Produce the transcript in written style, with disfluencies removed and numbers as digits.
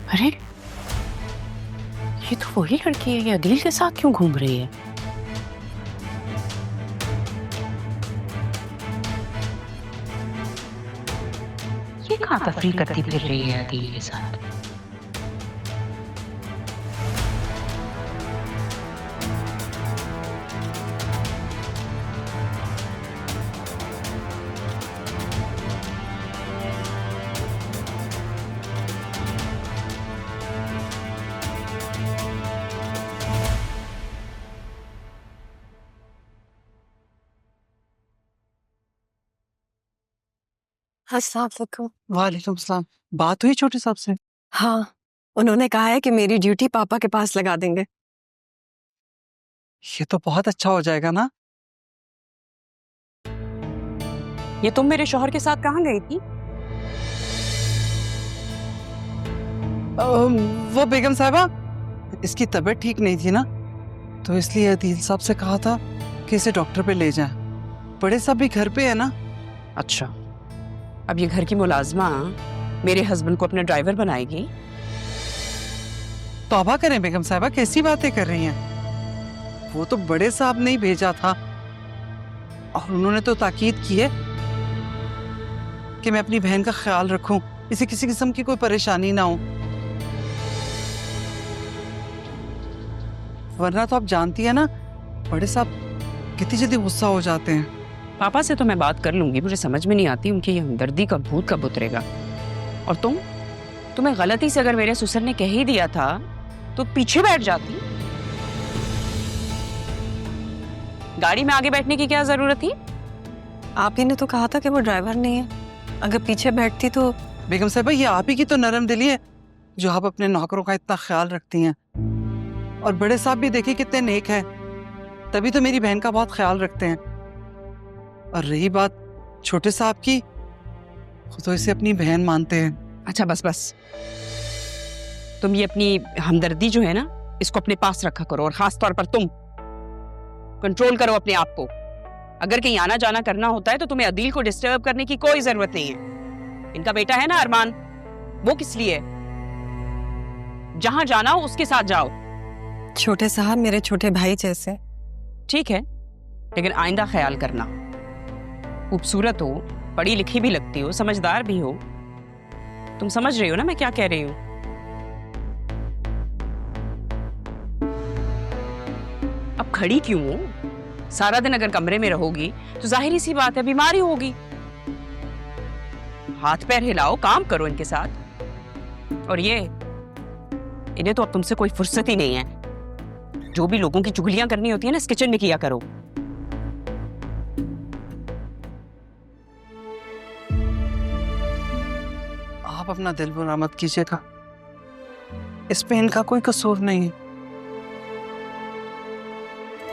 अरे ये तो वही लड़की है, ये अदील के साथ क्यों घूम रही है? ये कहाँ तफरीह करती फिर रही है अदील के साथ? अस्सलाम वालेकुम। वालेकुम सलाम। बात हुई छोटे साहब से? हाँ, उन्होंने कहा है कि मेरी ड्यूटी पापा के पास लगा देंगे। ये तो बहुत अच्छा हो जाएगा ना। ये तुम मेरे शौहर के साथ कहाँ गई थी? वो बेगम साहबा, इसकी तबीयत ठीक नहीं थी ना, तो इसलिए अदील साहब से कहा था कि इसे डॉक्टर पे ले जाएं। बड़े साहब भी घर पे है ना। अच्छा, अब ये घर की मुलाजमा मेरे हस्बैंड को अपना ड्राइवर बनाएगी? तौबा करें बेगम साहबा, कैसी बातें कर रही हैं? वो तो बड़े साहब ने ही भेजा था और उन्होंने तो ताकीद की है कि मैं अपनी बहन का ख्याल रखूं, इसे किसी किस्म की कोई परेशानी ना हो। वरना तो आप जानती है ना, बड़े साहब कितनी जल्दी गुस्सा हो जाते हैं। पापा से तो मैं बात कर लूंगी, मुझे समझ में नहीं आती उनकी ये हमदर्दी का भूत कब उतरेगा। और तुम्हें गलती से अगर मेरे ससुर ने कह ही दिया था तो पीछे बैठ जाती। गाड़ी में आगे बैठने की क्या जरूरत थी? आप ही ने तो कहा था कि वो ड्राइवर नहीं है, अगर पीछे बैठती तो। बेगम साहबा, ये आप ही की तो नरम दिली है जो आप अपने नौकरों का इतना ख्याल रखती हैं। और बड़े साहब भी देखिए कितने नेक हैं, तभी तो मेरी बहन का बहुत ख्याल रखते हैं। और रही बात छोटे साहब की, वो तो इसे अपनी बहन मानते हैं। अच्छा बस बस, तुम ये अपनी हमदर्दी जो है ना, इसको अपने पास रखा करो, और खास तौर पर तुम कंट्रोल करो अपने आप को। अगर कहीं आना जाना करना होता है तो तुम्हें अदील को डिस्टर्ब करने की कोई जरूरत नहीं है। इनका बेटा है ना अरमान, वो किस लिए? जहां जाना हो उसके साथ जाओ। छोटे साहब मेरे छोटे भाई जैसे। ठीक है, लेकिन आइंदा ख्याल करना। खूबसूरत हो, पढ़ी लिखी भी लगती हो, समझदार भी हो। तुम समझ रही हो ना मैं क्या कह रही हूँ? अब खड़ी क्यों हो? सारा दिन अगर कमरे में रहोगी तो जाहिर सी बात है बीमारी होगी। हाथ पैर हिलाओ, काम करो इनके साथ। और ये इन्हें तो अब तुमसे कोई फुर्सत ही नहीं है। जो भी लोगों की चुगलियां करनी होती है ना, इस किचन में किया करो। आप अपना दिल बुरा मत कीजिएगा, इसमें इनका कोई कसूर नहीं है।